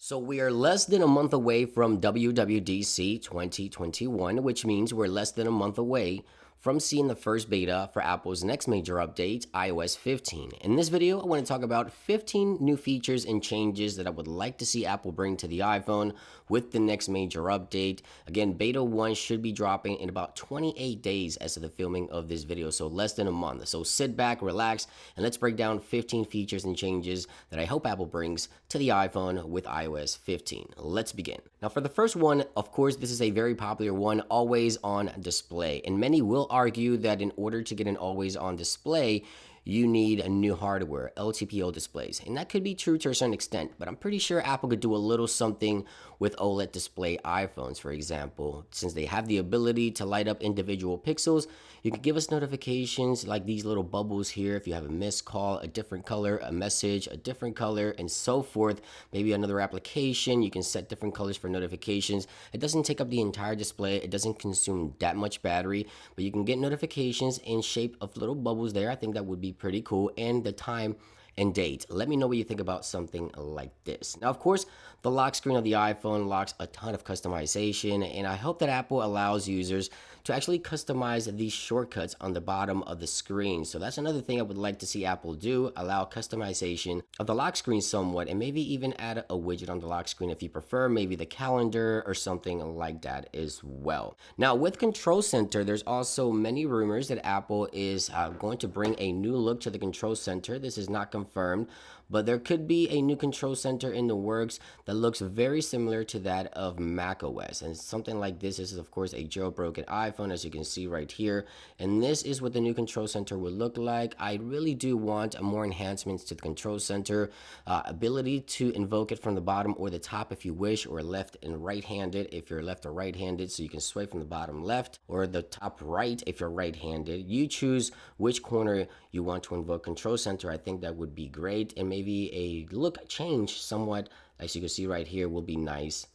So we are less than a month away from WWDC 2021, which means we're less than a month away from seeing the first beta for Apple's next major update, iOS 15. In this video, I want to talk about 15 new features and changes that I would like to see Apple bring to the iPhone with the next major update. Again, beta 1 should be dropping in about 28 days as of the filming of this video, so less than a month. So sit back, relax, and let's break down 15 features and changes that I hope Apple brings to the iPhone with iOS 15. Let's begin. Now, for the first one, of course, this is a very popular one, always on display. And many will argue that in order to get an always on display, you need a new hardware, LTPO displays. And that could be true to a certain extent, but I'm pretty sure Apple could do a little something with OLED display iPhones, for example. Since they have the ability to light up individual pixels, you can give us notifications like these little bubbles here if you have a missed call, a different color, a message, a different color, and so forth. Maybe another application, you can set different colors for notifications. It doesn't take up the entire display, it doesn't consume that much battery, but you can get notifications in shape of little bubbles there. I think that would be pretty cool. And the time and date. Let me know what you think about something like this. Now, of course, the lock screen of the iPhone locks a ton of customization, and I hope that Apple allows users to actually customize these shortcuts on the bottom of the screen. So that's another thing I would like to see Apple do, allow customization of the lock screen somewhat, and maybe even add a widget on the lock screen if you prefer, maybe the calendar or something like that as well. Now, with Control Center, there's also many rumors that Apple is going to bring a new look to the Control Center. This is not confirmed, but there could be a new control center in the works that looks very similar to that of macOS. And something like this is, of course, a jailbroken iPhone, as you can see right here. And this is what the new control center would look like. I really do want more enhancements to the control center, ability to invoke it from the bottom or the top if you wish, or left and right-handed if you're left or right-handed. So you can swipe from the bottom left or the top right if you're right-handed. You choose which corner you want to invoke control center. I think that would be great, and maybe a look change somewhat, as you can see right here, will be nice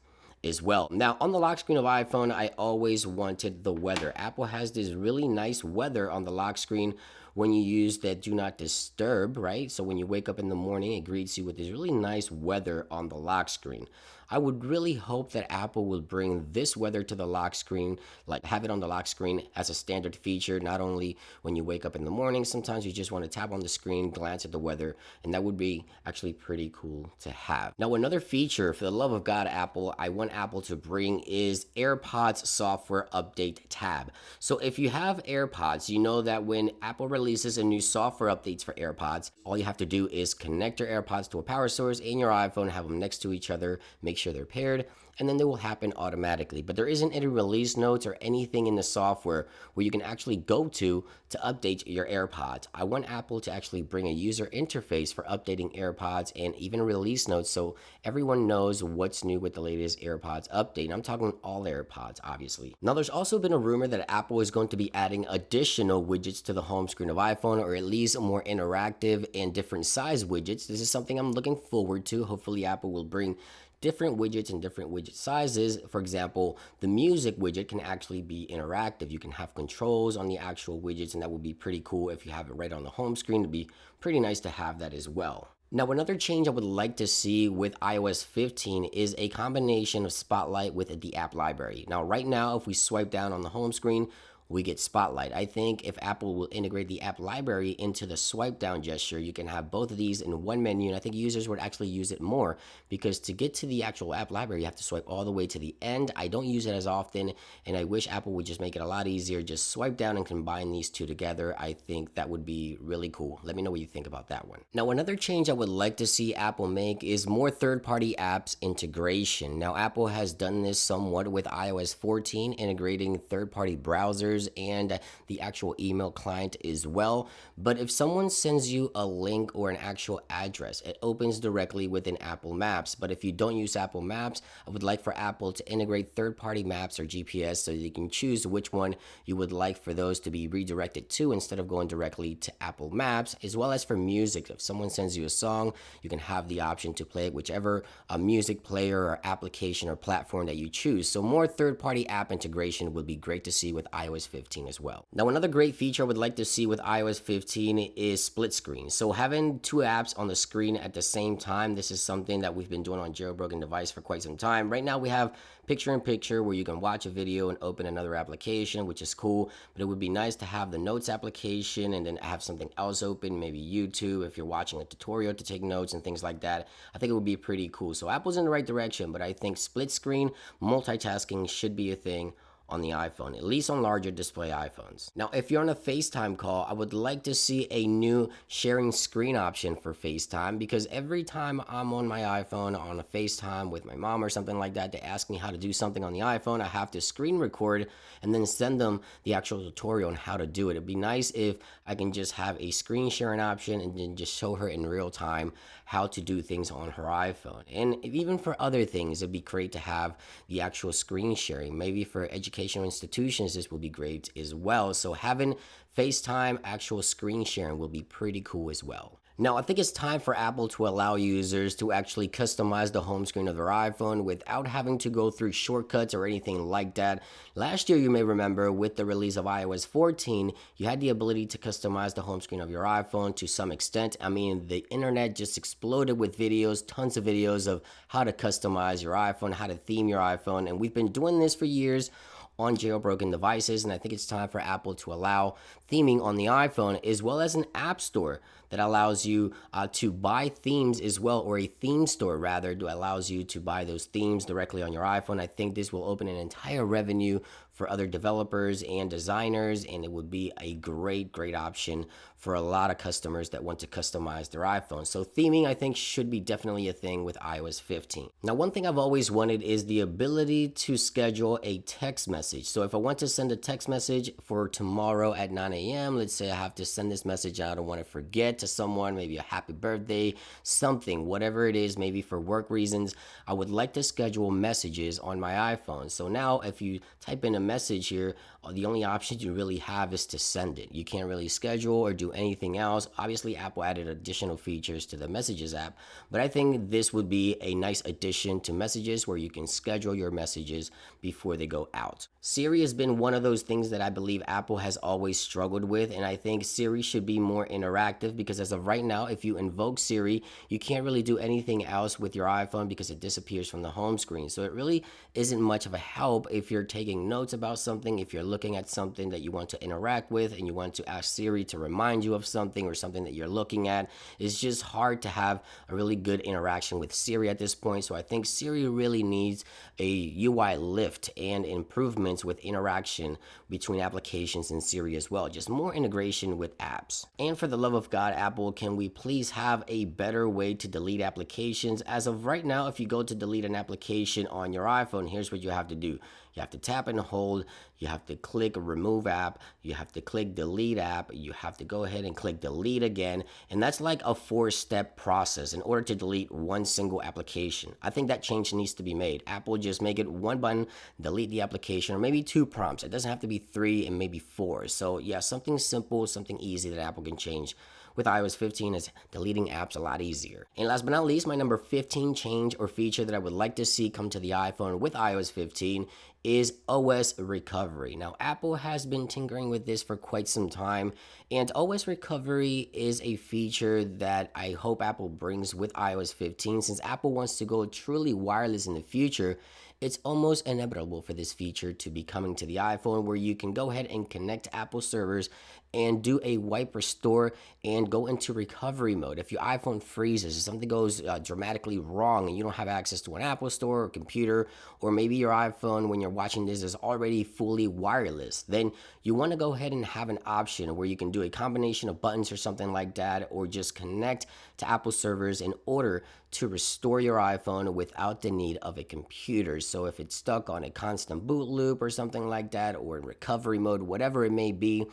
as well. Now, on the lock screen of iPhone, I always wanted the weather. Apple has this really nice weather on the lock screen when you use that do not disturb, right? So when you wake up in the morning, it greets you with this really nice weather on the lock screen. I would really hope that Apple will bring this weather to the lock screen, like have it on the lock screen as a standard feature, not only when you wake up in the morning. Sometimes you just want to tap on the screen, glance at the weather, and that would be actually pretty cool to have. Now, another feature, for the love of God, Apple, I want Apple to bring is AirPods software update tab. So if you have AirPods, you know that when Apple releases a new software updates for AirPods, all you have to do is connect your AirPods to a power source in your iPhone, have them next to each other, make sure they're paired, and then they will happen automatically. But there isn't any release notes or anything in the software where you can actually go to update your AirPods. I want Apple to actually bring a user interface for updating AirPods and even release notes so everyone knows what's new with the latest AirPods update. And I'm talking all AirPods, obviously. Now, there's also been a rumor that Apple is going to be adding additional widgets to the home screen of iPhone, or at least more interactive and different size widgets. This is something I'm looking forward to. Hopefully, Apple will bring different widgets and different widget sizes. For example, the music widget can actually be interactive. You can have controls on the actual widgets, and that would be pretty cool if you have it right on the home screen. It'd be pretty nice to have that as well. Now, another change I would like to see with iOS 15 is a combination of Spotlight with the app library. Now, right now, if we swipe down on the home screen, we get Spotlight. I think if Apple will integrate the app library into the swipe down gesture, you can have both of these in one menu, and I think users would actually use it more, because to get to the actual app library, you have to swipe all the way to the end. I don't use it as often, and I wish Apple would just make it a lot easier. Just swipe down and combine these two together. I think that would be really cool. Let me know what you think about that one. Now, another change I would like to see Apple make is more third-party apps integration. Now, Apple has done this somewhat with iOS 14, integrating third-party browsers and the actual email client as well. But if someone sends you a link or an actual address, it opens directly within Apple Maps. But if you don't use Apple Maps, I would like for Apple to integrate third-party maps or GPS so you can choose which one you would like for those to be redirected to instead of going directly to Apple Maps, as well as for music. If someone sends you a song, you can have the option to play it whichever music player or application or platform that you choose. So more third-party app integration would be great to see with iOS iOS 15 as well. Now, another great feature I would like to see with iOS 15 is split screen. So having two apps on the screen at the same time, this is something that we've been doing on jailbroken device for quite some time. Right now we have picture-in-picture where you can watch a video and open another application, which is cool, but it would be nice to have the notes application and then have something else open, maybe YouTube if you're watching a tutorial to take notes and things like that. I think it would be pretty cool. So Apple's in the right direction, but I think split screen multitasking should be a thing on the iPhone, at least on larger display iPhones. Now, if you're on a FaceTime call, I would like to see a new sharing screen option for FaceTime, because every time I'm on my iPhone on a FaceTime with my mom or something like that, they ask me how to do something on the iPhone, I have to screen record and then send them the actual tutorial on how to do it. It'd be nice if I can just have a screen sharing option and then just show her in real time how to do things on her iPhone. And even for other things, it'd be great to have the actual screen sharing. Maybe for educational institutions, this will be great as well. So having FaceTime actual screen sharing will be pretty cool as well. Now, I think it's time for Apple to allow users to actually customize the home screen of their iPhone without having to go through shortcuts or anything like that. Last year, you may remember, with the release of iOS 14, you had the ability to customize the home screen of your iPhone to some extent. I mean, the internet just exploded with videos, tons of videos of how to customize your iPhone, how to theme your iPhone, and we've been doing this for years on jailbroken devices, and I think it's time for Apple to allow theming on the iPhone, as well as an app store that allows you to buy themes as well, or a theme store rather, that allows you to buy those themes directly on your iPhone. I think this will open an entire revenue for other developers and designers, and it would be a great option for a lot of customers that want to customize their iPhone. So theming, I think, should be definitely a thing with iOS 15. Now, one thing I've always wanted is the ability to schedule a text message. So if I want to send a text message for tomorrow at 9 a.m., let's say I have to send this message and I don't want to forget to someone, maybe a happy birthday, something, whatever it is, maybe for work reasons, I would like to schedule messages on my iPhone. So now if you type in a message here, the only option you really have is to send it. You can't really schedule or do anything else. Obviously, Apple added additional features to the Messages app, but I think this would be a nice addition to Messages where you can schedule your messages before they go out. Siri has been one of those things that I believe Apple has always struggled with, and I think Siri should be more interactive, because as of right now, if you invoke Siri, you can't really do anything else with your iPhone because it disappears from the home screen. So it really isn't much of a help if you're taking notes about something, if you're looking at something that you want to interact with and you want to ask Siri to remind you of something or something that you're looking at. It's just hard to have a really good interaction with Siri at this point. So I think Siri really needs a UI lift and improvements with interaction between applications and Siri as well. Just more integration with apps. And for the love of God, Apple, can we please have a better way to delete applications? As of right now, if you go to delete an application on your iPhone, here's what you have to do. You have to tap and hold, you have to click remove app, you have to click delete app, you have to go ahead and click delete again, and that's like a 4-step process in order to delete one single application. I think that change needs to be made. Apple, just make it one button, delete the application, or maybe 2 prompts. It doesn't have to be 3 and maybe 4. So yeah, something simple, something easy that Apple can change with iOS 15 is deleting apps a lot easier. And last but not least, my number 15 change or feature that I would like to see come to the iPhone with iOS 15 is OS recovery. Now, Apple has been tinkering with this for quite some time, and OS recovery is a feature that I hope Apple brings with iOS 15. Since Apple wants to go truly wireless in the future, it's almost inevitable for this feature to be coming to the iPhone, where you can go ahead and connect to Apple servers and do a wipe restore and go into recovery mode. If your iPhone freezes, if something goes dramatically wrong and you don't have access to an Apple store or computer, or maybe your iPhone when you're watching this is already fully wireless, then you want to go ahead and have an option where you can do a combination of buttons or something like that, or just connect to Apple servers in order to restore your iPhone without the need of a computer. So if it's stuck on a constant boot loop or something like that, or in recovery mode, whatever it may be,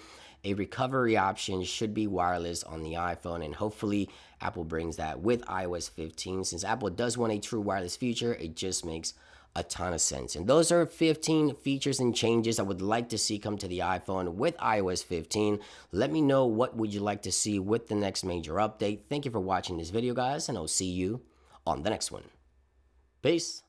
a recovery option should be wireless on the iPhone, and hopefully Apple brings that with iOS 15. Since Apple does want a true wireless feature, it just makes a ton of sense. And those are 15 features and changes I would like to see come to the iPhone with iOS 15. Let me know what would you like to see with the next major update. Thank you for watching this video, guys, and I'll see you on the next one. Peace.